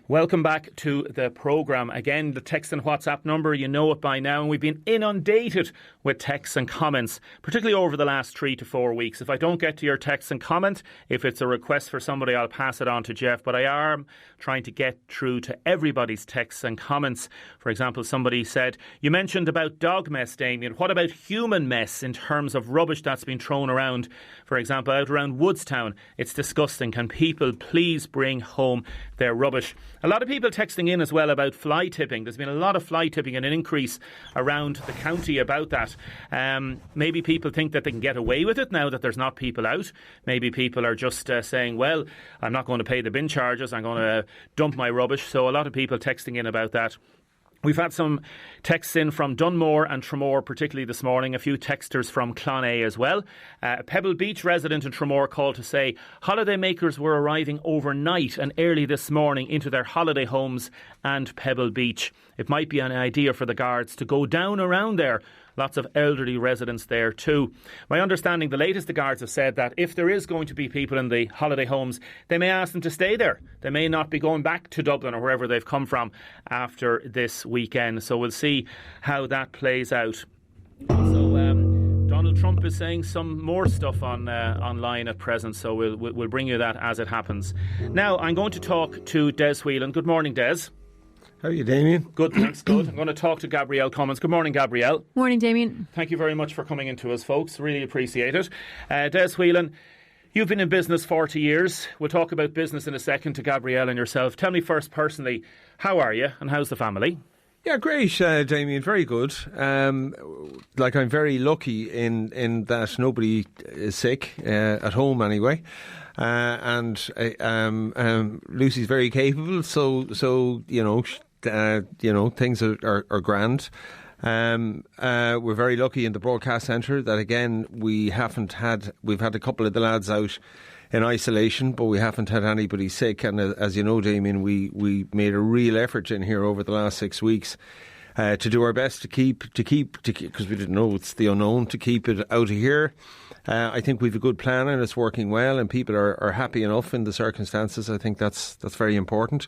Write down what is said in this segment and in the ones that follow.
Welcome back to the programme. Again, the text and WhatsApp number, you know it by now, and we've been inundated with texts and comments, particularly over the last 3 to 4 weeks. If I don't get to your text and comment, if it's a request for somebody, I'll pass it on to Jeff, but I am trying to get through to everybody's texts and comments. For example, somebody said, you mentioned about dog mess, Damien. What about human mess in terms of rubbish that's been thrown around? For example, out around Woodstown, it's disgusting. Can people please bring home their rubbish? A lot of people texting in as well about fly tipping. There's been a lot of fly tipping and an increase around the county about that. Maybe people think that they can get away with it now that there's not people out. Maybe people are just saying, well, I'm not going to pay the bin charges. I'm going to dump my rubbish. So a lot of people texting in about that. We've had some texts in from Dunmore and Tramore, particularly this morning. A few texters from Clonea as well. A Pebble Beach resident in Tramore called to say holiday makers were arriving overnight and early this morning into their holiday homes and Pebble Beach. It might be an idea for the guards to go down around there. Lots of elderly residents there too. My understanding, the latest the guards have said that if there is going to be people in the holiday homes, they may ask them to stay there. They may not be going back to Dublin or wherever they've come from after this weekend. So we'll see how that plays out. So Donald Trump is saying some more stuff online at present, so we'll bring you that as it happens. Now I'm going to talk to Des Whelan. Good morning, Des. How are you, Damien? Good, thanks, good. I'm going to talk to Gabrielle Cummins. Good morning, Gabrielle. Morning, Damien. Thank you very much for coming into us, folks. Really appreciate it. Des Whelan, you've been in business 40 years. We'll talk about business in a second to Gabrielle and yourself. Tell me first, personally, how are you and how's the family? Yeah, great, Damien. Very good. I'm very lucky in that nobody is sick, at home anyway. And Lucy's very capable, so things are grand. We're very lucky in the broadcast centre that again we've had a couple of the lads out in isolation, but we haven't had anybody sick. And as you know, Damien, we made a real effort in here over the last 6 weeks to do our best to keep because we didn't know, it's the unknown, to keep it out of here. I think we've a good plan and it's working well, and people are happy enough in the circumstances. I think that's very important.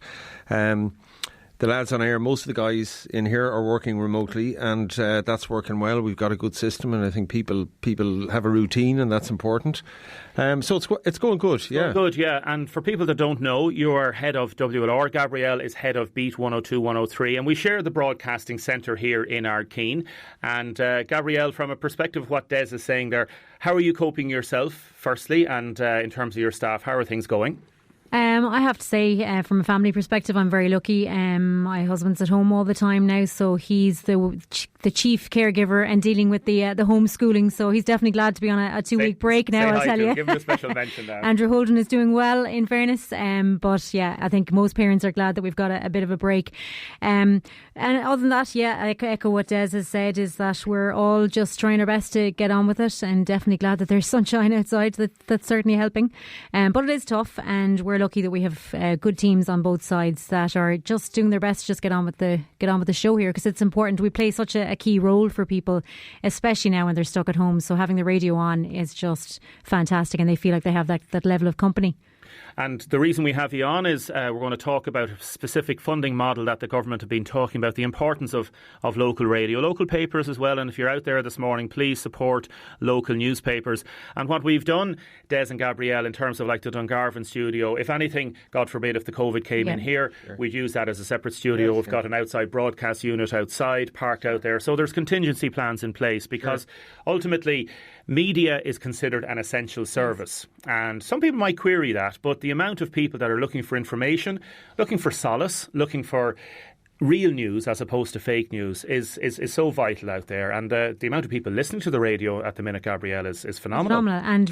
The lads on air, most of the guys in here are working remotely, and that's working well. We've got a good system, and I think people have a routine, and that's important. So it's going good, yeah. Good, yeah. And for people that don't know, you are head of WLR. Gabrielle is head of Beat 102, 103, and we share the broadcasting centre here in Ardkeen. And Gabrielle, from a perspective of what Des is saying there, how are you coping yourself, firstly, and in terms of your staff, how are things going? I have to say, from a family perspective, I'm very lucky. My husband's at home all the time now, so he's the chief caregiver and dealing with the homeschooling. So he's definitely glad to be on a 2-week break now, I'll tell you. Give him a special mention now. Andrew Holden is doing well, in fairness. But yeah, I think most parents are glad that we've got a bit of a break. And other than that, yeah, I echo what Des has said, is that we're all just trying our best to get on with it, and definitely glad that there's sunshine outside. That's certainly helping. But it is tough, and we're lucky that we have good teams on both sides that are just doing their best to just get on with the show here, because it's important. We play such a key role for people, especially now when they're stuck at home. So having the radio on is just fantastic, and they feel like they have that level of company. And the reason we have you on is we're going to talk about a specific funding model that the government have been talking about, the importance of local radio, local papers as well. And if you're out there this morning, please support local newspapers. And what we've done, Des and Gabrielle, in terms of like the Dungarvan studio, if anything, God forbid, if the COVID came in here, we'd use that as a separate studio. We've got an outside broadcast unit outside, parked out there. So there's contingency plans in place, because ultimately media is considered an essential service. And some people might query that, but the amount of people that are looking for information, looking for solace, looking for real news as opposed to fake news is so vital out there. And the amount of people listening to the radio at the minute, Gabrielle, is phenomenal. And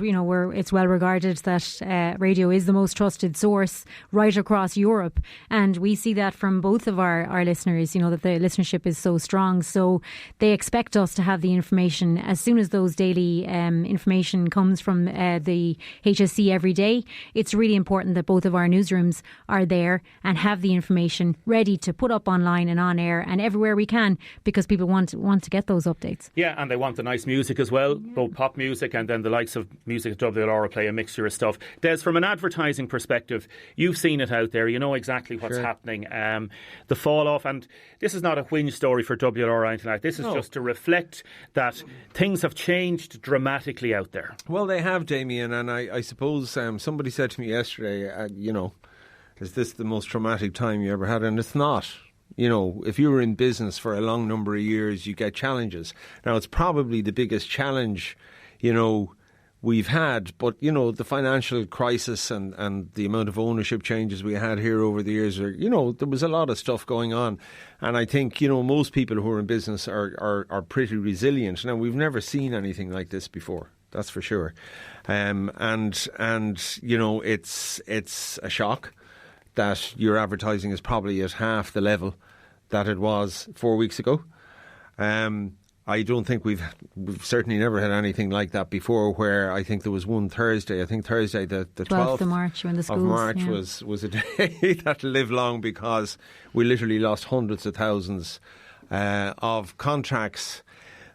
it's well regarded that radio is the most trusted source right across Europe, and we see that from both of our listeners, that the listenership is so strong. So they expect us to have the information as soon as those daily information comes from the HSC every day. It's really important that both of our newsrooms are there and have the information ready to put up on online and on air and everywhere we can, because people want to get those updates. Yeah, and they want the nice music as well, both pop music and then the likes of music at WLR play a mixture of stuff. Des, from an advertising perspective, you've seen it out there, you know exactly what's happening. The fall off, and this is not a whinge story for WLR or anything like that. This is just to reflect that things have changed dramatically out there. Well, they have, Damien, and I suppose somebody said to me yesterday, is this the most traumatic time you ever had? And it's not. You know, if you were in business for a long number of years, you get challenges. Now, it's probably the biggest challenge, we've had, but, the financial crisis and the amount of ownership changes we had here over the years, there was a lot of stuff going on. And I think, most people who are in business are pretty resilient. Now, we've never seen anything like this before. That's for sure. It's a shock that your advertising is probably at half the level that it was 4 weeks ago. I don't think we've certainly never had anything like that before, where I think there was one Thursday, the 12th of March, when the schools, of March was a day that lived long, because we literally lost hundreds of thousands of contracts.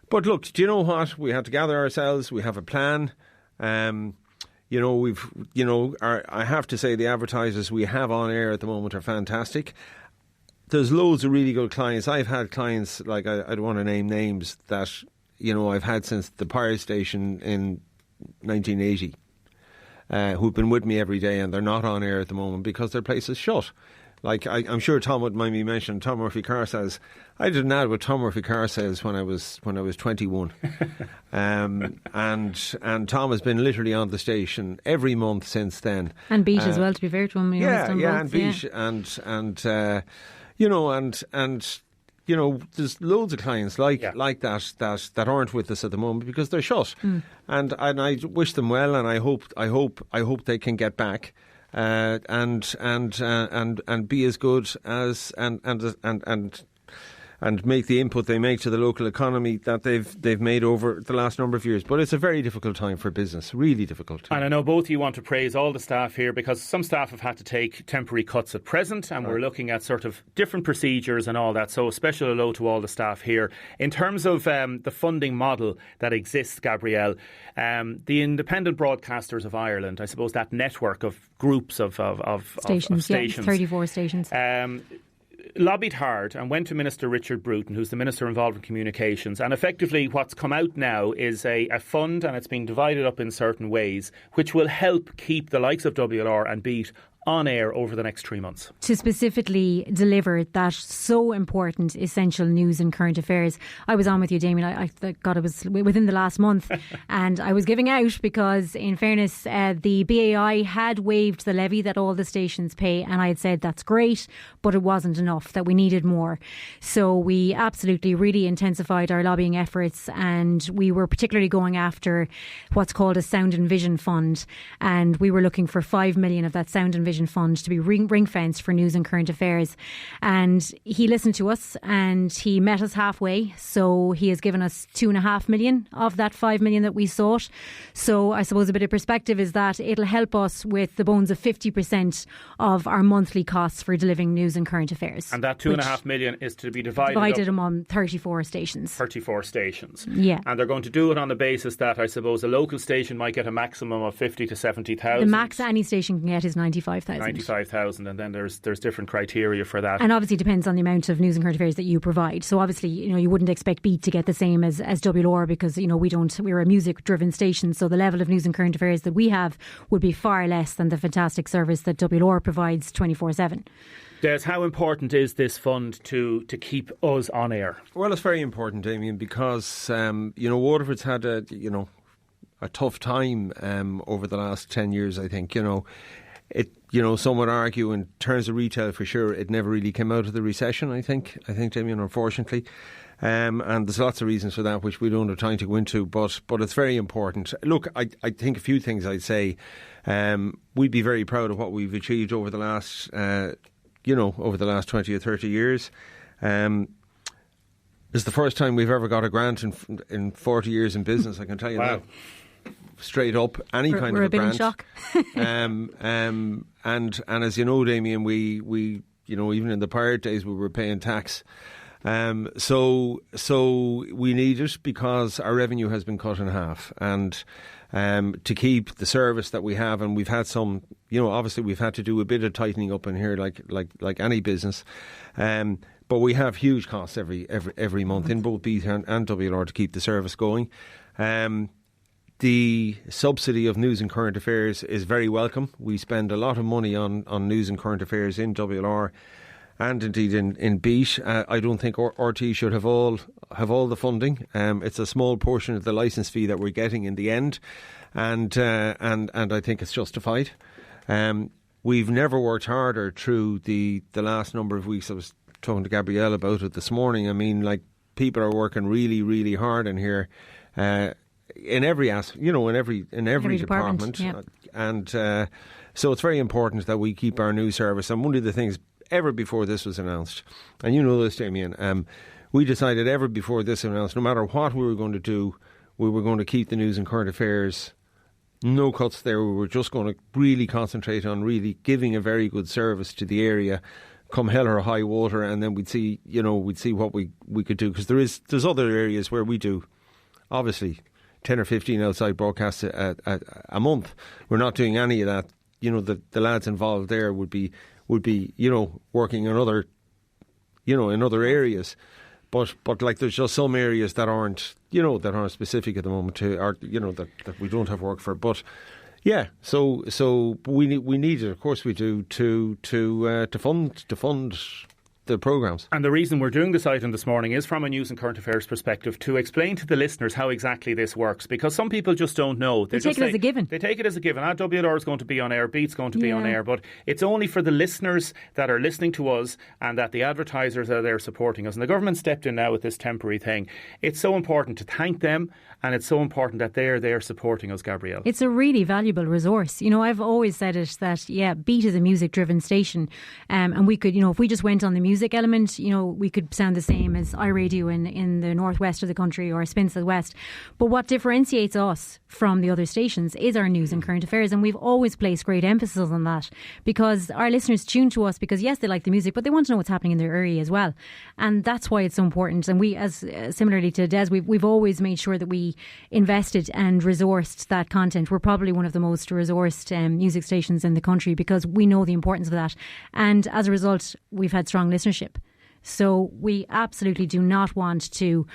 But look, do you know what? We had to gather ourselves. We have a plan. I have to say the advertisers we have on air at the moment are fantastic. There's loads of really good clients. I've had clients, like, I don't want to name names, that, I've had since the Pirate Station in 1980, who've been with me every day, and they're not on air at the moment because their place is shut. Like, I'm sure Tom would mind me mentioning Tom Murphy Car Sales. I did an ad with Tom Murphy Car Sales when I was 21, and Tom has been literally on the station every month since then. And Beat as well, to be fair to him. And Beat, there's loads of clients like that aren't with us at the moment because they're shut, and I wish them well, and I hope they can get back. And be as good as and make the input they make to the local economy that they've made over the last number of years. But it's a very difficult time for business, really difficult. And I know both of you want to praise all the staff here, because some staff have had to take temporary cuts at present, and we're looking at sort of different procedures and all that. So a special hello to all the staff here. In terms of the funding model that exists, Gabrielle, the Independent Broadcasters of Ireland, I suppose that network of groups of stations, 34 stations, lobbied hard and went to Minister Richard Bruton, who's the Minister involved in communications, and effectively what's come out now is a fund, and it's being divided up in certain ways, which will help keep the likes of WLR and Beat on air over the next 3 months. To specifically deliver that so important essential news and current affairs. I was on with you, Damien. I thought it was within the last month, and I was giving out because, in fairness, the BAI had waived the levy that all the stations pay, and I had said that's great, but it wasn't enough, that we needed more. So we absolutely really intensified our lobbying efforts, and we were particularly going after what's called a Sound and Vision Fund, and we were looking for 5 million of that Sound and Vision Fund to be ring-fenced for news and current affairs. And he listened to us and he met us halfway. So he has given us 2.5 million of that 5 million that we sought. So I suppose a bit of perspective is that it'll help us with the bones of 50% of our monthly costs for delivering news and current affairs. And that 2.5 million is to be divided among 34 stations. 34 stations. Yeah. And they're going to do it on the basis that, I suppose, a local station might get a maximum of 50 to 70,000. The max any station can get is 95,000. 95,000, and then there's different criteria for that. And obviously depends on the amount of news and current affairs that you provide. So obviously, you wouldn't expect Beat to get the same as WLR, because, we're a music driven station. So the level of news and current affairs that we have would be far less than the fantastic service that WLR provides 24/7. Des, how important is this fund to keep us on air? Well, it's very important, Damien, because Waterford's had a tough time over the last 10 years, I think. Some would argue, in terms of retail, for sure, it never really came out of the recession, I think, Damien, unfortunately. And there's lots of reasons for that, which we don't have time to go into, but it's very important. Look, I think a few things I'd say. We'd be very proud of what we've achieved over the last, over the last 20 or 30 years. It's the first time we've ever got a grant in 40 years in business, I can tell you that. Straight up, any kind of a grant. We're a bit in shock. And as you know, Damien, we even in the pirate days, we were paying tax. So we need it because our revenue has been cut in half, and to keep the service that we have, and we've had some, obviously we've had to do a bit of tightening up in here, like any business. But we have huge costs every month in both Beat and WLR to keep the service going. The subsidy of news and current affairs is very welcome. We spend a lot of money on news and current affairs in WLR and indeed in Beat. I don't think RT should have all the funding. It's a small portion of the licence fee that we're getting in the end, and I think it's justified. We've never worked harder through the last number of weeks. I was talking to Gabrielle about it this morning. I mean, like, people are working really, really hard in here. In every in every department. Yeah. And so it's very important that we keep our news service. And one of the things, ever before this was announced, and you know this, Damien, we decided ever before this was announced, no matter what we were going to do, we were going to keep the news and current affairs. No cuts there. We were just going to really concentrate on really giving a very good service to the area, come hell or high water, and then we'd see what we could do, because there's other areas where we do, obviously, 10 or 15 outside broadcasts a month. We're not doing any of that. The lads involved there would be working in other areas. But like, there's just some areas that aren't specific at the moment that we don't have work for. But yeah, so we need it, of course we do, to fund the programmes. And the reason we're doing this item this morning is from a news and current affairs perspective, to explain to the listeners how exactly this works, because some people just don't know. They take it as a given. They take it as a given. WLR is going to be on air, Beat's going to be on air, but it's only for the listeners that are listening to us and that the advertisers are there supporting us. And the government stepped in now with this temporary thing. It's so important to thank them, and it's so important that they're there supporting us, Gabrielle. It's a really valuable resource. I've always said it that, Beat is a music-driven station, and we could, if we just went on the music element, we could sound the same as iRadio in the northwest of the country or Spin South West. But what differentiates us from the other stations is our news and current affairs, and we've always placed great emphasis on that, because our listeners tune to us because, yes, they like the music, but they want to know what's happening in their area as well, and that's why it's so important. And we, as similarly to Des, we've always made sure that we invested and resourced that content. We're probably one of the most resourced music stations in the country, because we know the importance of that, and as a result we've had strong listenership. So we absolutely do not want to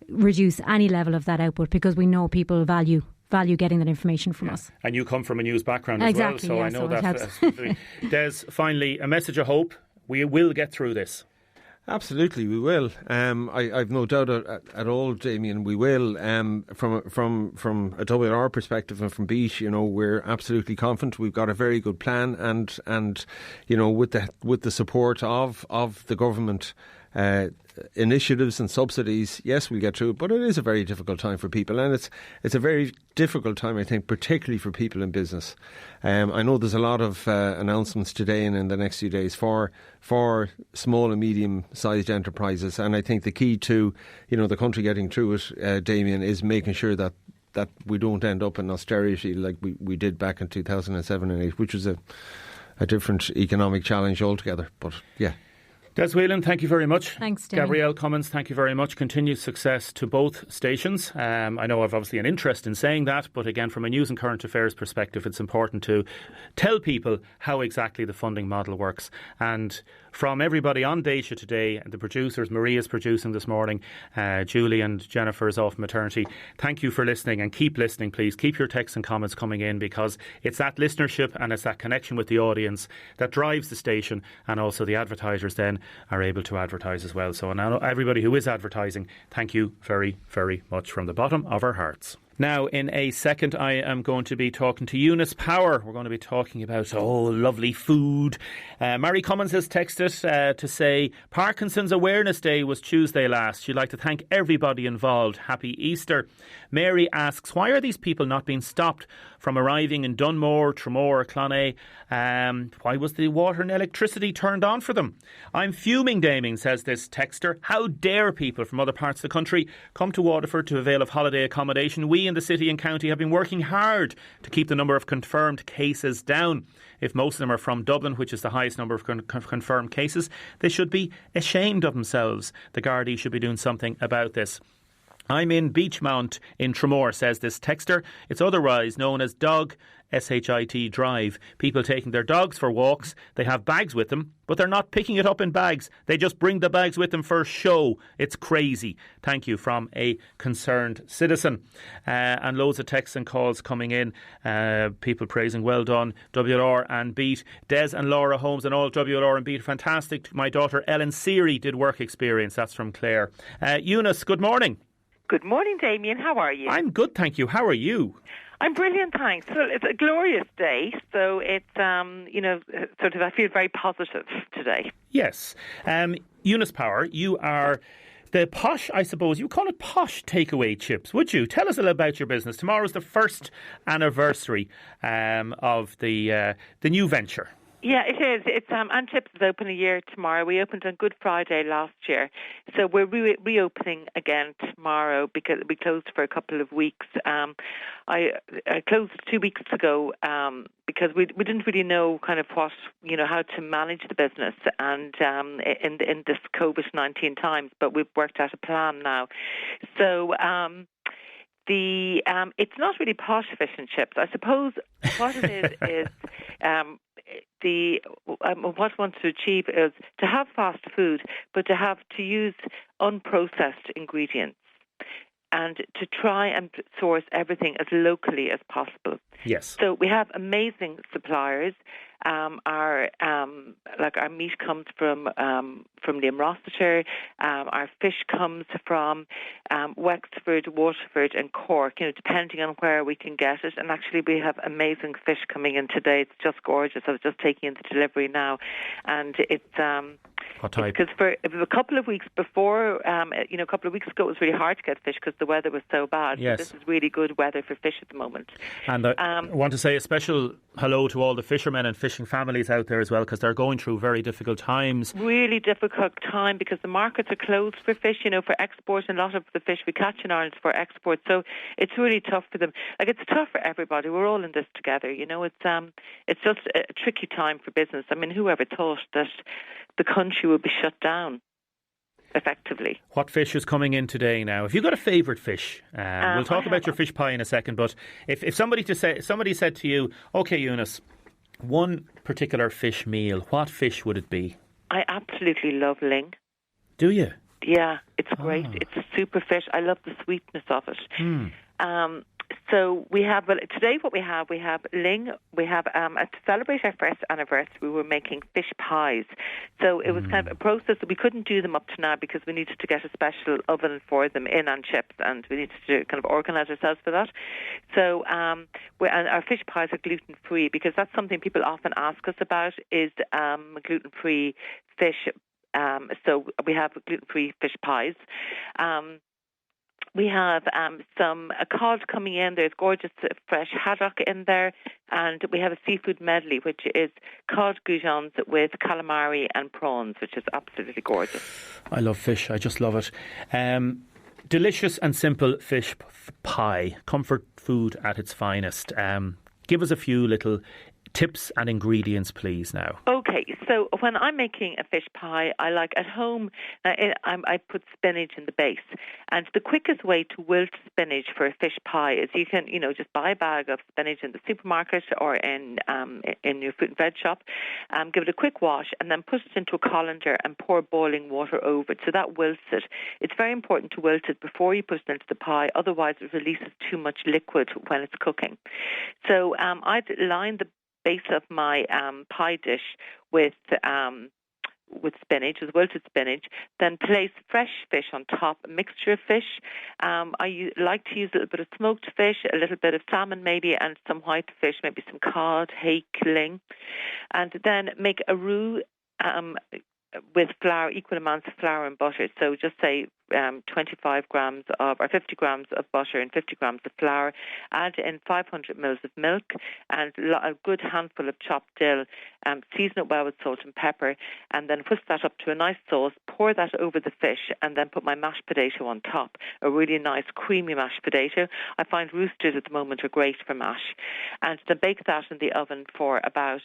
reduce any level of that output, because we know people value getting that information from us. And you come from a news background as exactly, well, so I know that. Des, finally, a message of hope. We will get through this. Absolutely, we will. I've no doubt at all, Damien, we will. From a WLR perspective and from Beat, we're absolutely confident. We've got a very good plan, and with the support of the government initiatives and subsidies, yes, we'll get through it. But it is a very difficult time for people, and it's a very difficult time, I think, particularly for people in business. I know there's a lot of announcements today and in the next few days for small and medium-sized enterprises, and I think the key to the country getting through it, Damien, is making sure that we don't end up in austerity like we did back in 2007 and 8, which was a different economic challenge altogether. But yeah. Des Whelan, thank you very much. Thanks, Damien. Gabrielle Cummins, thank you very much. Continued success to both stations. I know I've obviously an interest in saying that, but again, from a news and current affairs perspective, it's important to tell people how exactly the funding model works. And from everybody on Deise today, the producers, Maria's producing this morning, Julie and Jennifer is off maternity. Thank you for listening, and keep listening, please. Keep your texts and comments coming in, because it's that listenership and it's that connection with the audience that drives the station, and also the advertisers then are able to advertise as well. So now everybody who is advertising, thank you very, very much from the bottom of our hearts. Now, in a second, I am going to be talking to Eunice Power. We're going to be talking about, lovely food. Mary Cummins has texted to say, Parkinson's Awareness Day was Tuesday last. She'd like to thank everybody involved. Happy Easter. Mary asks, why are these people not being stopped from arriving in Dunmore, Tramore, Clonea. Why was the water and electricity turned on for them? I'm fuming, Damien, says this texter. How dare people from other parts of the country come to Waterford to avail of holiday accommodation? We in the city and county have been working hard to keep the number of confirmed cases down. If most of them are from Dublin, which is the highest number of confirmed cases, they should be ashamed of themselves. The Gardaí should be doing something about this. I'm in Beachmount in Tramore, says this texter. It's otherwise known as Dog SHIT Drive. People taking their dogs for walks. They have bags with them, but they're not picking it up in bags. They just bring the bags with them for show. It's crazy. Thank you from a concerned citizen. And loads of texts and calls coming in. People praising, well done, WLR and Beat. Des and Laura Holmes and all WLR and Beat, fantastic. My daughter Ellen Seary did work experience. That's from Claire. Eunice, good morning. Good morning, Damien. How are you? I'm good, thank you. How are you? I'm brilliant, thanks. Well, it's a glorious day, so it's, sort of, I feel very positive today. Yes. Eunice Power, you are the posh, I suppose, you call it posh takeaway chips, would you? Tell us a little about your business. Tomorrow's the first anniversary of the new venture. Yeah, it is. It's and Chips is open a year tomorrow. We opened on Good Friday last year, so we're reopening again tomorrow because we closed for a couple of weeks. I closed 2 weeks ago because we didn't really know kind of what how to manage the business and in this COVID-19 times, but we've worked out a plan now. So. It's not really posh fish and chips. I suppose what it is what I want to achieve is to have fast food, but to use unprocessed ingredients and to try and source everything as locally as possible. Yes. So we have amazing suppliers. Our meat comes from Liam Rossiter. Our fish comes from Wexford, Waterford, and Cork. Depending on where we can get it. And actually, we have amazing fish coming in today. It's just gorgeous. I was just taking in the delivery now, and it's what type? Because for a couple of weeks before, a couple of weeks ago, it was really hard to get fish because the weather was so bad. Yes. So this is really good weather for fish at the moment. And I want to say a special hello to all the fishermen and fishing families out there as well, because they're going through very difficult times. Really difficult time because the markets are closed for fish, for export, and a lot of the fish we catch in Ireland is for export. So it's really tough for them. It's tough for everybody. We're all in this together. It's just a tricky time for business. I mean, whoever thought that the country would be shut down effectively. What fish is coming in today now? Have you got a favourite fish? We'll talk about your fish pie in a second, but if somebody said to you, OK, Eunice, one particular fish meal, what fish would it be? I absolutely love ling. Do you? Yeah, it's great. It's a super fish. I love the sweetness of it. So we have, today what we have ling. We have, to celebrate our first anniversary, we were making fish pies. So it was kind of a process that we couldn't do them up to now because we needed to get a special oven for them in on chips, and we needed to kind of organise ourselves for that. So and our fish pies are gluten-free because that's something people often ask us about is gluten-free fish. So we have gluten-free fish pies. We have a cod coming in. There's gorgeous fresh haddock in there. And we have a seafood medley, which is cod goujons with calamari and prawns, which is absolutely gorgeous. I love fish. I just love it. Delicious and simple fish pie. Comfort food at its finest. Give us a few little tips and ingredients, please, now. Okay, so when I'm making a fish pie, I like at home, I put spinach in the base. And the quickest way to wilt spinach for a fish pie is you can, just buy a bag of spinach in the supermarket or in your fruit and veg shop, give it a quick wash, and then put it into a colander and pour boiling water over it. So that wilts it. It's very important to wilt it before you put it into the pie, otherwise it releases too much liquid when it's cooking. So I'd line the base of my pie dish with spinach, with wilted spinach, then place fresh fish on top, a mixture of fish. I like to use a little bit of smoked fish, a little bit of salmon maybe, and some white fish, maybe some cod, hake, ling. And then make a roux, with flour, equal amounts of flour and butter. So just say 25 grams or 50 grams of butter and 50 grams of flour. Add in 500 mils of milk and a good handful of chopped dill. Season it well with salt and pepper, and then whisk that up to a nice sauce. Pour that over the fish, and then put my mashed potato on top. A really nice creamy mashed potato. I find roasted at the moment are great for mash, and then bake that in the oven for about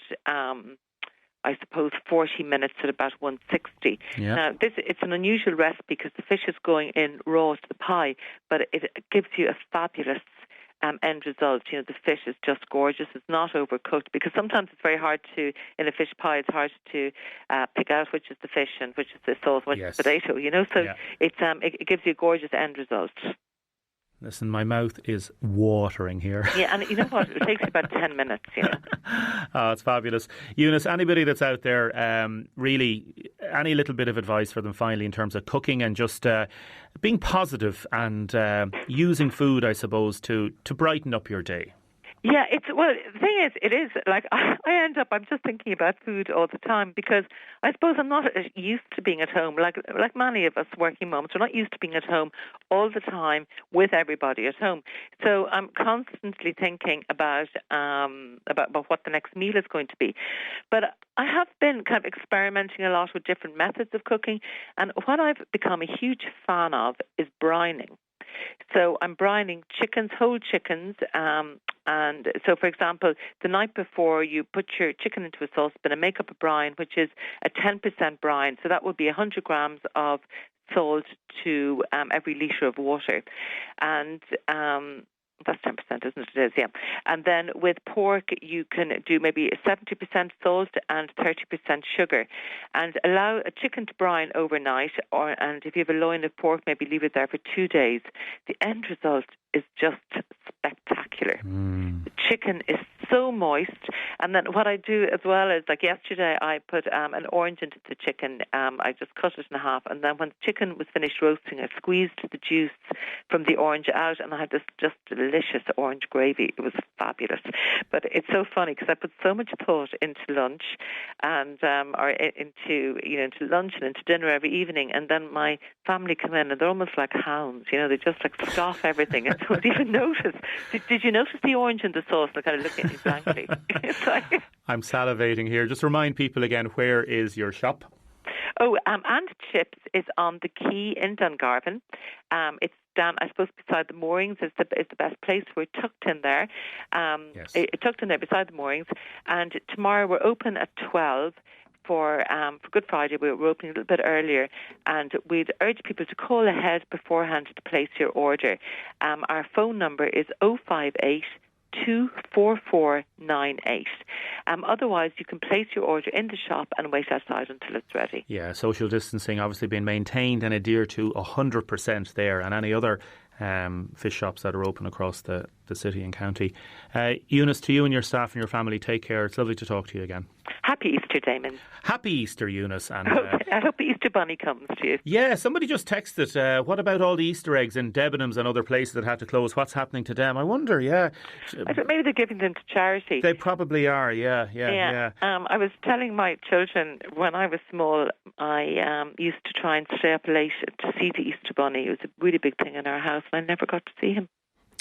I suppose 40 minutes at about 160. Yeah. Now, it's an unusual recipe because the fish is going in raw to the pie, but it gives you a fabulous end result. You know, the fish is just gorgeous. It's not overcooked, because sometimes it's very hard to, in a fish pie, it's hard to pick out which is the fish and which is the sauce, which is the potato, you know. So it gives you a gorgeous end result. Listen, my mouth is watering here. Yeah, and you know what? It takes about 10 minutes, you know. Oh, it's fabulous. Eunice, anybody that's out there, really, any little bit of advice for them finally in terms of cooking and just being positive and using food, I suppose, to brighten up your day? Yeah, the thing is, it is like I'm just thinking about food all the time, because I suppose I'm not used to being at home. Like many of us working mums, we're not used to being at home all the time with everybody at home. So I'm constantly thinking about what the next meal is going to be. But I have been kind of experimenting a lot with different methods of cooking, and what I've become a huge fan of is brining. So I'm brining chickens, whole chickens, and so, for example, the night before you put your chicken into a saucepan and make up a brine, which is a 10% brine. So that would be 100 grams of salt to every litre of water. And that's 10%, isn't it? It is, yeah. And then with pork, you can do maybe 70% salt and 30% sugar, and allow a chicken to brine overnight. And if you have a loin of pork, maybe leave it there for 2 days. The end result is just spectacular. The chicken is so moist. And then what I do as well is, like yesterday, I put an orange into the chicken. I just cut it in half, and then when the chicken was finished roasting, I squeezed the juice from the orange out, and I had this just delicious orange gravy. It was fabulous. But it's so funny because I put so much thought into lunch, and into lunch and into dinner every evening, and then my family come in and they're almost like hounds. You know, they just like scoff everything and don't even notice. Did you notice the orange in the sauce? They're kind of looking at me blankly. I'm salivating here. Just remind people again, where is your shop? Oh, And Chips is on the Quay in Dungarvan. It's down, I suppose, beside the moorings is the best place. We're tucked in there. Yes. Tucked in there beside the moorings. And tomorrow we're open at 12. For Good Friday, we're opening a little bit earlier, and we'd urge people to call ahead beforehand to place your order. Our phone number is 058 24498. Otherwise, you can place your order in the shop and wait outside until it's ready. Yeah, social distancing obviously being maintained and adhered to 100% there, and any other fish shops that are open across the city and county. Eunice, to you and your staff and your family, take care. It's lovely to talk to you again. Happy Easter, Damon. Happy Easter, Eunice. And I hope the Easter Bunny comes to you. Yeah, somebody just texted, what about all the Easter eggs in Debenhams and other places that had to close? What's happening to them? I wonder, yeah. I don't, maybe they're giving them to charity. They probably are, yeah. I was telling my children when I was small, I used to try and stay up late to see the Easter Bunny. It was a really big thing in our house, and I never got to see him.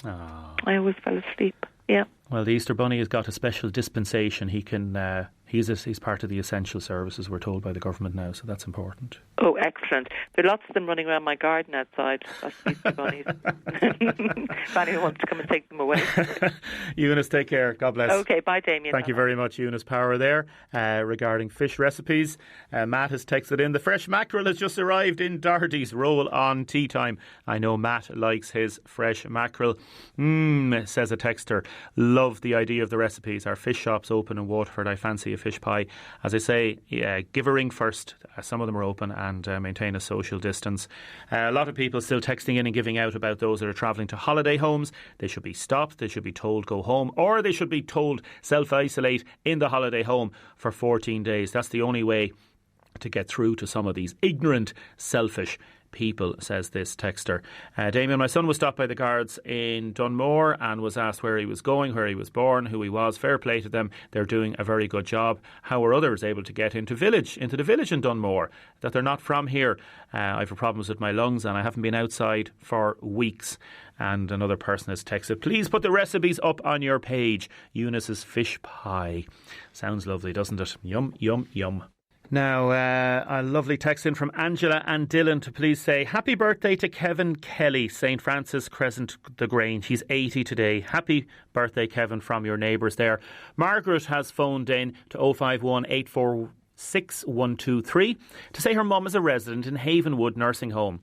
Oh. I always fell asleep. Yeah. Well, the Easter Bunny has got a special dispensation. He can. He's part of the essential services, we're told by the government now, so that's important. Oh, excellent. There are lots of them running around my garden outside. That's Easter bunnies. If anyone wants to come and take them away. Eunice, take care. God bless. Okay, bye, Damien. Thank you very much, Eunice Power there, regarding fish recipes. Matt has texted in, the fresh mackerel has just arrived in Doherty's. Roll on tea time. I know Matt likes his fresh mackerel. Says a texter. Love the idea of the recipes. Our fish shop's open in Waterford. I fancy a fish pie. As I say, give a ring first. Some of them are open, and maintain a social distance. A lot of people still texting in and giving out about those that are travelling to holiday homes. They should be stopped. They should be told go home, or they should be told self-isolate in the holiday home for 14 days. That's the only way to get through to some of these ignorant, selfish people, says this texter. Damien, my son was stopped by the guards in Dunmore and was asked where he was going, where he was born, who he was. Fair play to them. They're doing a very good job. How are others able to get into the village in Dunmore, that they're not from here? I have problems with my lungs and I haven't been outside for weeks. And another person has texted, please put the recipes up on your page. Eunice's fish pie. Sounds lovely, doesn't it? Yum, yum, yum. Now, a lovely text in from Angela and Dylan to please say happy birthday to Kevin Kelly, St. Francis Crescent, The Grange. He's 80 today. Happy birthday, Kevin, from your neighbours there. Margaret has phoned in to 051 846 123 to say her mum is a resident in Havenwood Nursing Home.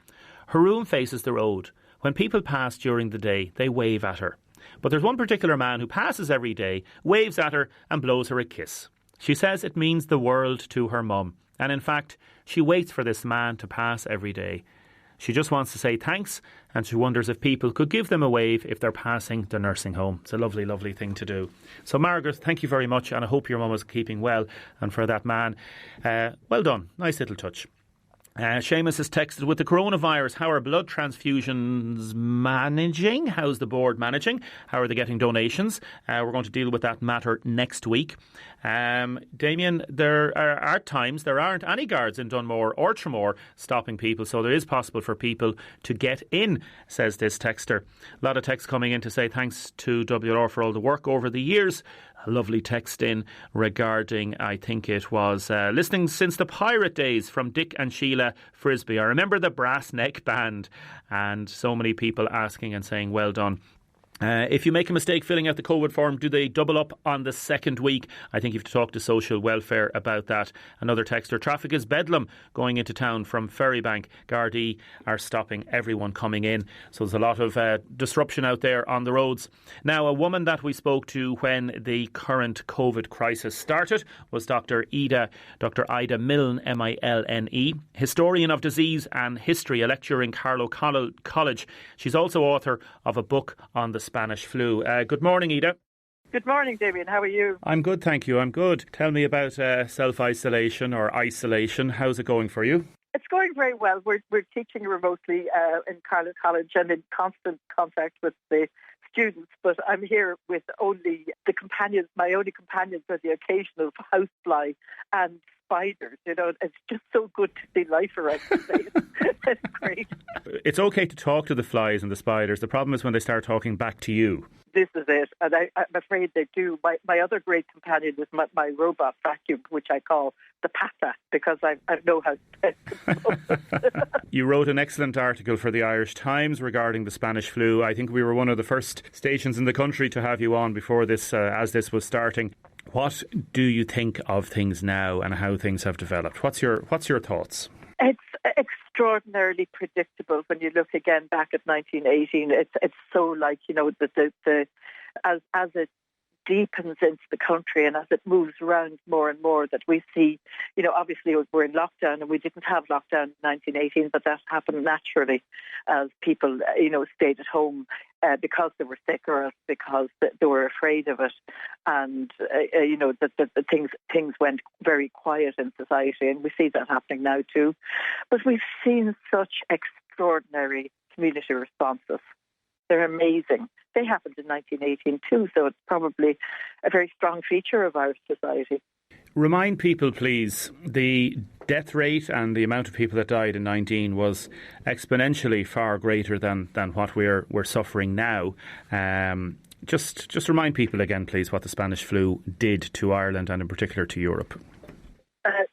Her room faces the road. When people pass during the day, they wave at her. But there's one particular man who passes every day, waves at her and blows her a kiss. She says it means the world to her mum. And in fact, she waits for this man to pass every day. She just wants to say thanks, and she wonders if people could give them a wave if they're passing the nursing home. It's a lovely, lovely thing to do. So, Margaret, thank you very much, and I hope your mum is keeping well. And for that man, well done. Nice little touch. Seamus has texted, with the coronavirus, how are blood transfusions managing? How's the board managing? How are they getting donations? We're going to deal with that matter next week. Damien, there are times there aren't any guards in Dunmore or Tramore stopping people, so there is possible for people to get in, says this texter. A lot of texts coming in to say thanks to WR for all the work over the years. A lovely text in regarding, I think it was, listening since the pirate days from Dick and Sheila Frisbee. I remember the Brass Neck Band, and so many people asking and saying well done. If you make a mistake filling out the COVID form, do they double up on the second week? I think you have to talk to social welfare about that. Another texter, traffic is bedlam going into town from Ferrybank. Gardaí are stopping everyone coming in. So there's a lot of disruption out there on the roads. Now, a woman that we spoke to when the current COVID crisis started was Dr. Ida Milne, M-I-L-N-E, historian of disease and history, a lecturer in Carlow College. She's also author of a book on the Spanish flu. Good morning, Ida. Good morning, Damien. How are you? I'm good, thank you. I'm good. Tell me about self-isolation or isolation. How's it going for you? It's going very well. We're teaching remotely in Carlow College and in constant contact with the students, but I'm here with only the companions. My only companions are the occasional housefly and spiders. You know, it's just so good to see life around the place. It's great. It's okay to talk to the flies and the spiders. The problem is when they start talking back to you. This is it, and I'm afraid they do. My other great companion is my robot vacuum, which I call the Pata, because I know how to pet. You wrote an excellent article for the Irish Times regarding the Spanish flu. I think we were one of the first stations in the country to have you on before this, as this was starting. What do you think of things now and how things have developed? What's your thoughts? It's extraordinarily predictable when you look again back at 1918. It's so like, you know, as it deepens into the country and as it moves around more and more, that we see, you know, obviously we're in lockdown and we didn't have lockdown in 1918, but that happened naturally as people, you know, stayed at home because they were sick or because they were afraid of it. And, you know, that things went very quiet in society, and we see that happening now too. But we've seen such extraordinary community responses. They're amazing. They happened in 1918 too, so it's probably a very strong feature of our society. Remind people, please, the death rate and the amount of people that died in 19 was exponentially far greater than what we're suffering now. Just remind people again, please, what the Spanish flu did to Ireland and in particular to Europe.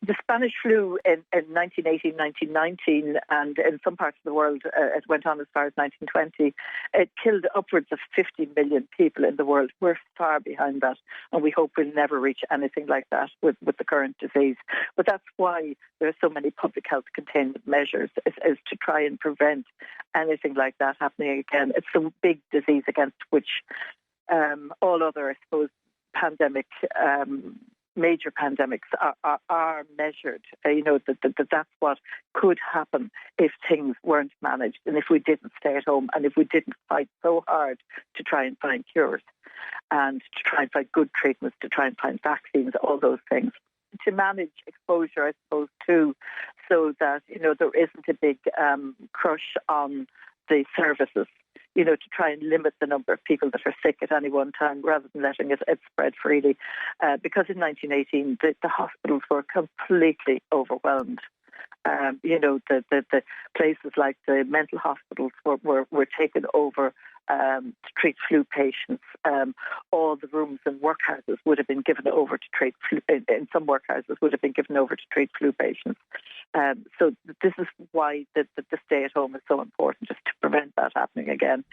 The Spanish flu in 1918, 1919, and in some parts of the world, it went on as far as 1920. It killed upwards of 50 million people in the world. We're far behind that, and we hope we'll never reach anything like that with the current disease. But that's why there are so many public health containment measures, is to try and prevent anything like that happening again. It's a big disease against which all other, I suppose, major pandemics are measured. You know, that's what could happen if things weren't managed and if we didn't stay at home and if we didn't fight so hard to try and find cures and to try and find good treatments, to try and find vaccines, all those things. to manage exposure, I suppose, too, so that, there isn't a big crush on the services, to try and limit the number of people that are sick at any one time rather than letting it spread freely. Because in 1918, the hospitals were completely overwhelmed. The places like the mental hospitals were taken over to treat flu patients. All the rooms in workhouses would have been given over to treat flu, in some workhouses would have been given over to treat flu patients. So this is why the stay at home is so important, just to prevent that happening again.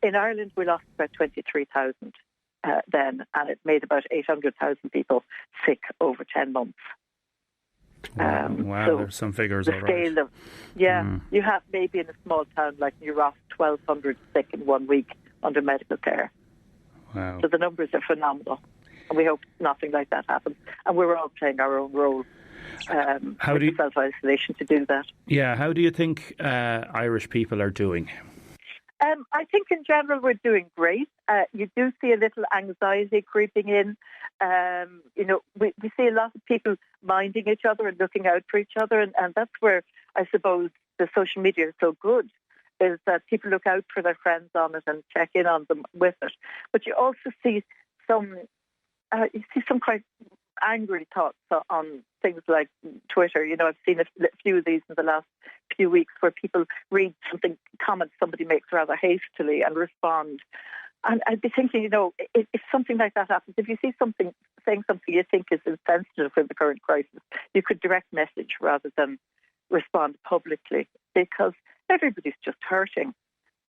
In Ireland, we lost about 23,000 then, and it made about 800,000 people sick over 10 months. Wow, so there's some figures, the all right. scale of, you have maybe in a small town like New Ross, 1,200 sick in 1 week under medical care. Wow. So the numbers are phenomenal, and we hope nothing like that happens. And we're all playing our own role with self-isolation to do that. Yeah, how do you think Irish people are doing? I think in general we're doing great. You do see a little anxiety creeping in. We see a lot of people minding each other and looking out for each other, and that's where I suppose the social media is so good, is that people look out for their friends on it and check in on them with it. But you also see some quite angry thoughts on things like Twitter. I've seen a few of these in the last few weeks where people read comments somebody makes rather hastily and respond. And I'd be thinking, if something like that happens, if you see something saying something you think is insensitive in the current crisis, you could direct message rather than respond publicly, because everybody's just hurting.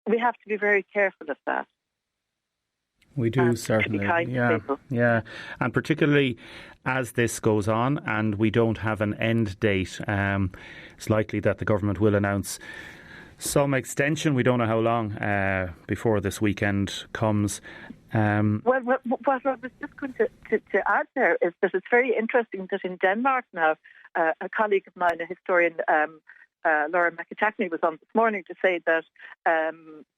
We have to be very careful of that. We do, certainly. Yeah. And particularly as this goes on and we don't have an end date, it's likely that the government will announce some extension. We don't know how long before this weekend comes. Well, what I was just going to add there is that it's very interesting that in Denmark now, a colleague of mine, a historian, Laura McAtackney, was on this morning to say that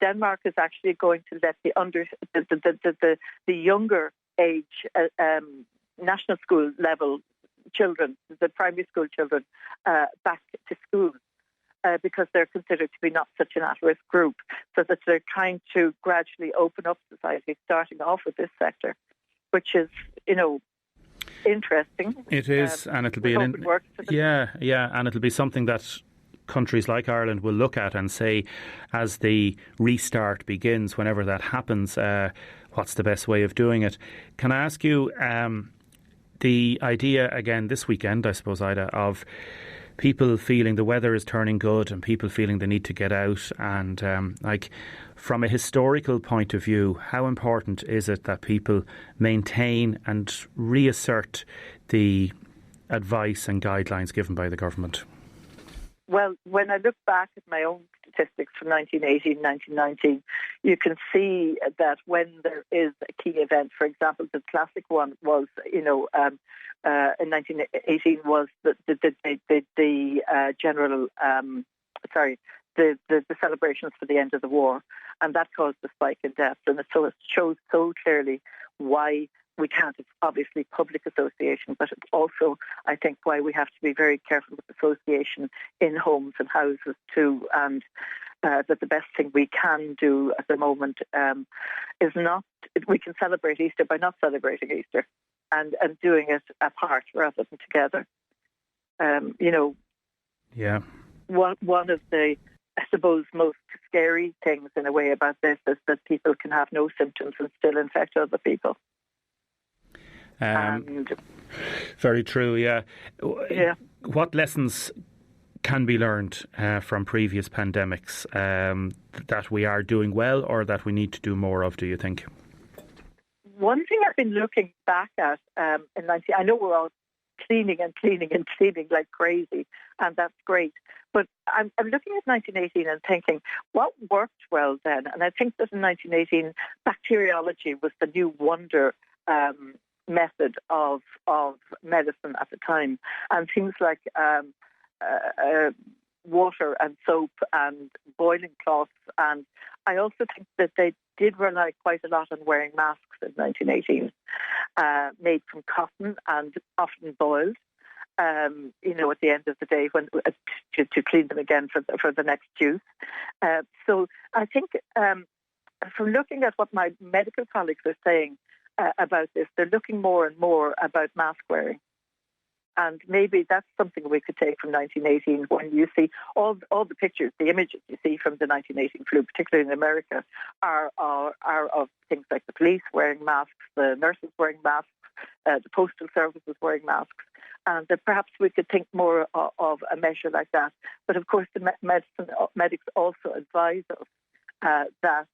Denmark is actually going to let the younger age national school level children, the primary school children, back to school because they're considered to be not such an at-risk group, so that they're trying to gradually open up society, starting off with this sector, which is, interesting. It is, and it'll be and it'll be something that countries like Ireland will look at and say, as the restart begins, whenever that happens, what's the best way of doing it? Can I ask you the idea again this weekend, I suppose, Ida, of people feeling the weather is turning good and people feeling the need to get out, and from a historical point of view, how important is it that people maintain and reassert the advice and guidelines given by the government? Well, when I look back at my own statistics from 1918, 1919, you can see that when there is a key event, for example, the classic one was, in 1918 was the celebrations for the end of the war, and that caused the spike in deaths. And so it shows so clearly why we can't. It's obviously public association, but it's also, I think, why we have to be very careful with association in homes and houses too. And that the best thing we can do at the moment is not, we can celebrate Easter by not celebrating Easter and doing it apart rather than together. One of the, I suppose, most scary things in a way about this is that people can have no symptoms and still infect other people. Very true, yeah. What lessons can be learned from previous pandemics that we are doing well or that we need to do more of, do you think? One thing I've been looking back at I know we're all cleaning like crazy, and that's great. But I'm looking at 1918 and thinking, what worked well then? And I think that in 1918, bacteriology was the new wonder method of medicine at the time, and things like water and soap and boiling cloths. And I also think that they did rely quite a lot on wearing masks in 1918, made from cotton and often boiled. at the end of the day when to clean them again for the next use. So I think from looking at what my medical colleagues are saying about this, they're looking more and more about mask wearing. And maybe that's something we could take from 1918 when you see all the pictures, the images you see from the 1918 flu, particularly in America, are of things like the police wearing masks, the nurses wearing masks, the postal services wearing masks. And that perhaps we could think more of a measure like that. But of course, the medics also advise us that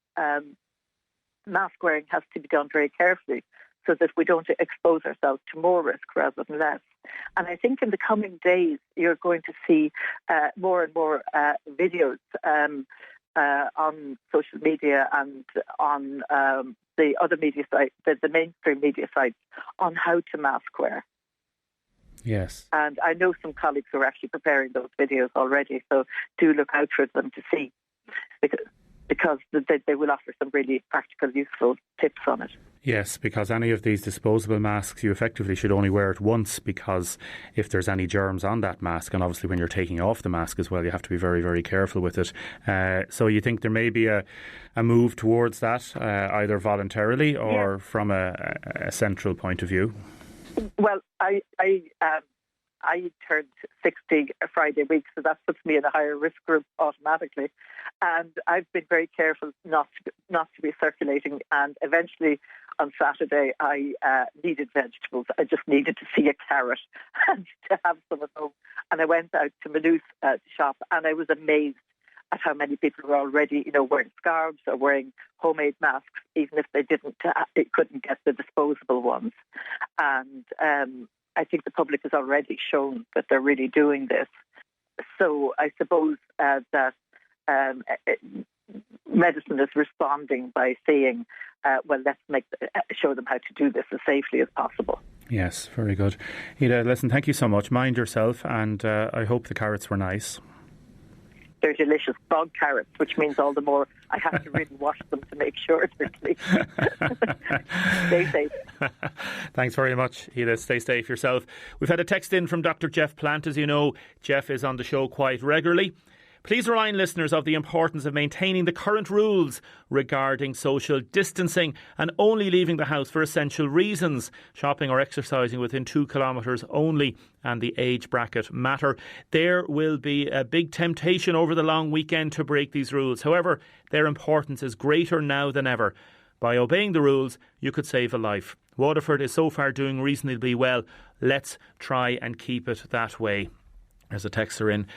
mask wearing has to be done very carefully so that we don't expose ourselves to more risk rather than less. And I think in the coming days, you're going to see more and more videos on social media and on the other media sites, the mainstream media sites, on how to mask wear. Yes. And I know some colleagues who are actually preparing those videos already, so do look out for them to see, because they will offer some really practical, useful tips on it. Yes, because any of these disposable masks, you effectively should only wear it once, because if there's any germs on that mask, and obviously when you're taking off the mask as well, you have to be very, very careful with it. So you think there may be a move towards that, either voluntarily or from a central point of view? Well, I turned 60 a Friday week, so that puts me in a higher risk group automatically. And I've been very careful not to be circulating. And eventually, on Saturday, I needed vegetables. I just needed to see a carrot and to have some at home. And I went out to Maynooth to shop, and I was amazed at how many people were already, wearing scarves or wearing homemade masks, even if they couldn't get the disposable ones. And I think the public has already shown that they're really doing this. So I suppose that medicine is responding by saying, let's show them how to do this as safely as possible. Yes, very good. Ida, listen, thank you so much. Mind yourself, and I hope the carrots were nice. They're delicious bog carrots, which means all the more I have to really wash them to make sure they're clean. Stay safe. Thanks very much, Ida. Stay safe yourself. We've had a text in from Dr. Jeff Plant. As you know, Jeff is on the show quite regularly. Please remind listeners of the importance of maintaining the current rules regarding social distancing and only leaving the house for essential reasons. Shopping or exercising within 2 kilometres only, and the age bracket matter. There will be a big temptation over the long weekend to break these rules. However, their importance is greater now than ever. By obeying the rules, you could save a life. Waterford is so far doing reasonably well. Let's try and keep it that way. There's a texter in.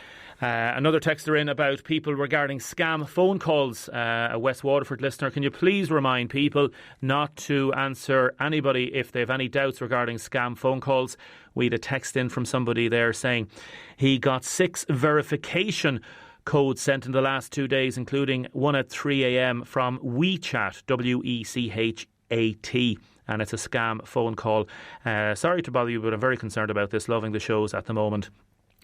Another texter in about people regarding scam phone calls. A West Waterford listener, can you please remind people not to answer anybody if they have any doubts regarding scam phone calls? We had a text in from somebody there saying he got 6 verification codes sent in the last 2 days, including one at 3 a.m. from WeChat, WeChat. And it's a scam phone call. Sorry to bother you, but I'm very concerned about this. Loving the shows at the moment.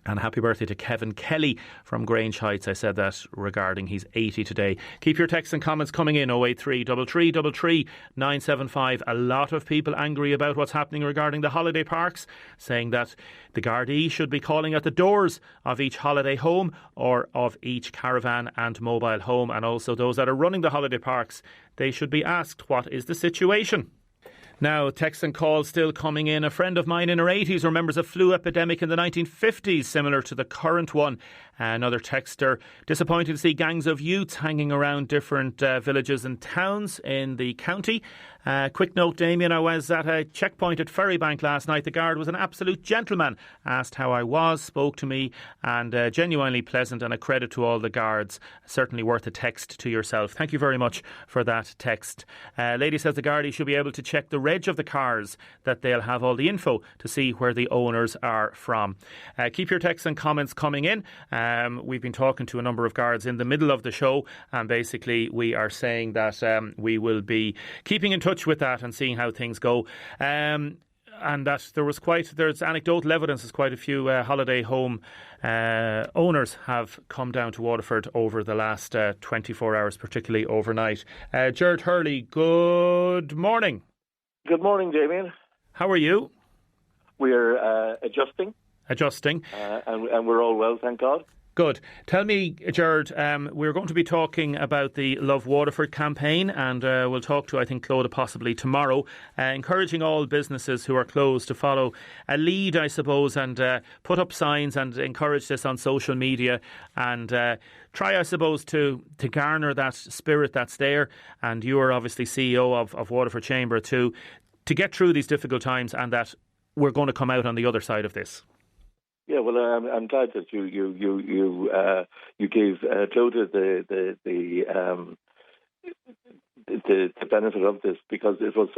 And happy birthday to Kevin Kelly from Grange Heights. I said that regarding he's 80 today. Keep your texts and comments coming in. 083 333 975. A lot of people angry about what's happening regarding the holiday parks, saying that the Gardaí should be calling at the doors of each holiday home or of each caravan and mobile home, and also those that are running the holiday parks. They should be asked, what is the situation? Now, texts and calls still coming in. A friend of mine in her 80s remembers a flu epidemic in the 1950s, similar to the current one. Another texter, disappointed to see gangs of youths hanging around different villages and towns in the county. Quick note, Damien, I was at a checkpoint at Ferrybank last night. The guard was an absolute gentleman, asked how I was, spoke to me, and genuinely pleasant, and a credit to all the guards. Certainly worth a text to yourself. Thank you very much for that text. Lady says the Gardaí should be able to check the reg of the cars, that they'll have all the info to see where the owners are from. Keep your texts and comments coming in. We've been talking to a number of guards in the middle of the show, and basically we are saying that we will be keeping in touch with that and seeing how things go. And that there's anecdotal evidence as quite a few holiday home owners have come down to Waterford over the last 24 hours, particularly overnight. Gerard Hurley, good morning. Good morning, Damien. How are you? We're adjusting. adjusting. And we're all well, thank God. Good. Tell me, Gerard, we're going to be talking about the Love Waterford campaign, and we'll talk to, I think, Clodagh possibly tomorrow, encouraging all businesses who are closed to follow a lead, I suppose, and put up signs and encourage this on social media and try, I suppose, to garner that spirit that's there. And you are obviously CEO of Waterford Chamber to get through these difficult times, and that we're going to come out on the other side of this. Yeah, well, I'm glad that you gave Clodagh the benefit of this, because it was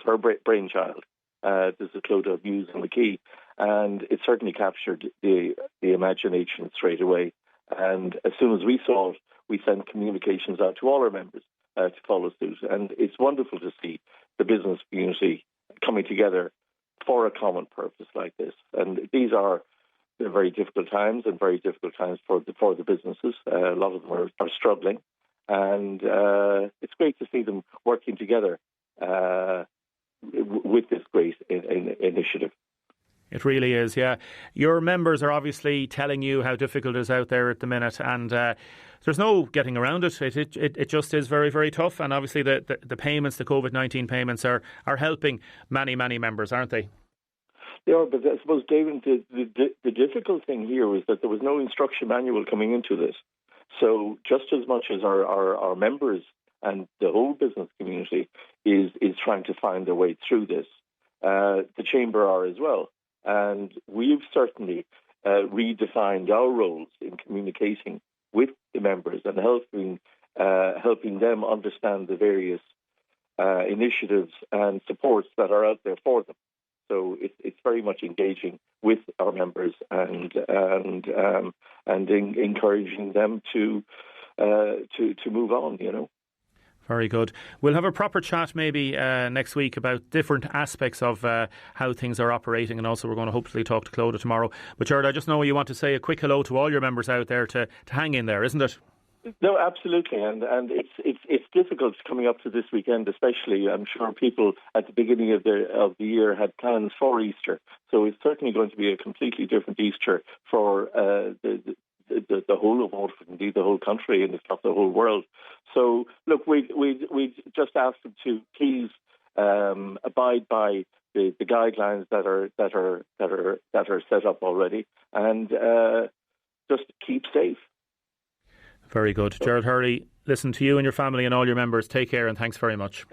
her brainchild. This is Clodagh Muse and McKee, and it certainly captured the imagination straight away. And as soon as we saw it, we sent communications out to all our members to follow suit. And it's wonderful to see the business community coming together for a common purpose like this. And these are very difficult times, and very difficult times for the businesses. A lot of them are struggling, and it's great to see them working together with this great initiative. It really is, yeah. Your members are obviously telling you how difficult it is out there at the minute, and there's no getting around it. It just is very, very tough, and obviously the payments, the COVID-19 payments are helping many, many members, aren't they? They are, but I suppose, David, the difficult thing here was that there was no instruction manual coming into this. So just as much as our members and the whole business community is trying to find their way through this, the Chamber are as well. And we've certainly redefined our roles in communicating with the members and helping them understand the various initiatives and supports that are out there for them. So it's very much engaging with our members and encouraging them to move on, you know. Very good. We'll have a proper chat maybe next week about different aspects of how things are operating, and also we're going to hopefully talk to Clodagh tomorrow. But Gerard, I just know you want to say a quick hello to all your members out there to hang in there, isn't it? No, absolutely, and it's difficult coming up to this weekend, especially. I'm sure people at the beginning of the year had plans for Easter, so it's certainly going to be a completely different Easter for the whole of Waterford, indeed the whole country, and if not the whole world. So, look, we just ask them to please abide by the guidelines that are set up already, and just keep safe. Very good. Gerard Hurley, listen, to you and your family and all your members, take care and thanks very much.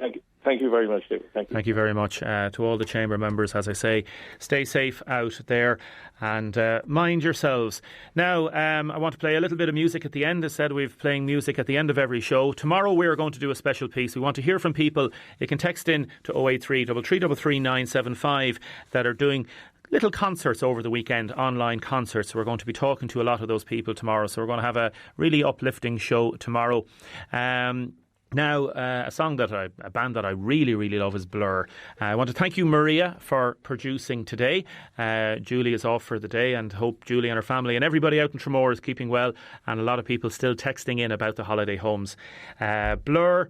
Thank you very much, David. Thank you. Thank you very much to all the Chamber members. As I say, stay safe out there and mind yourselves. Now, I want to play a little bit of music at the end. As said, we're playing music at the end of every show. Tomorrow we're going to do a special piece. We want to hear from people. You can text in to 083 333 975 that are doing little concerts over the weekend, online concerts. We're going to be talking to a lot of those people tomorrow, so we're going to have a really uplifting show tomorrow. Now, a band that I really, really love is Blur. I want to thank you, Maria, for producing today. Julie is off for the day, and hope Julie and her family and everybody out in Tramore is keeping well, and a lot of people still texting in about the holiday homes. Blur,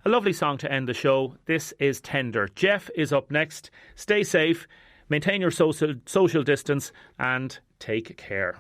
a lovely song to end the show. This is Tender. Jeff is up next. Stay safe, maintain your social distance, and take care.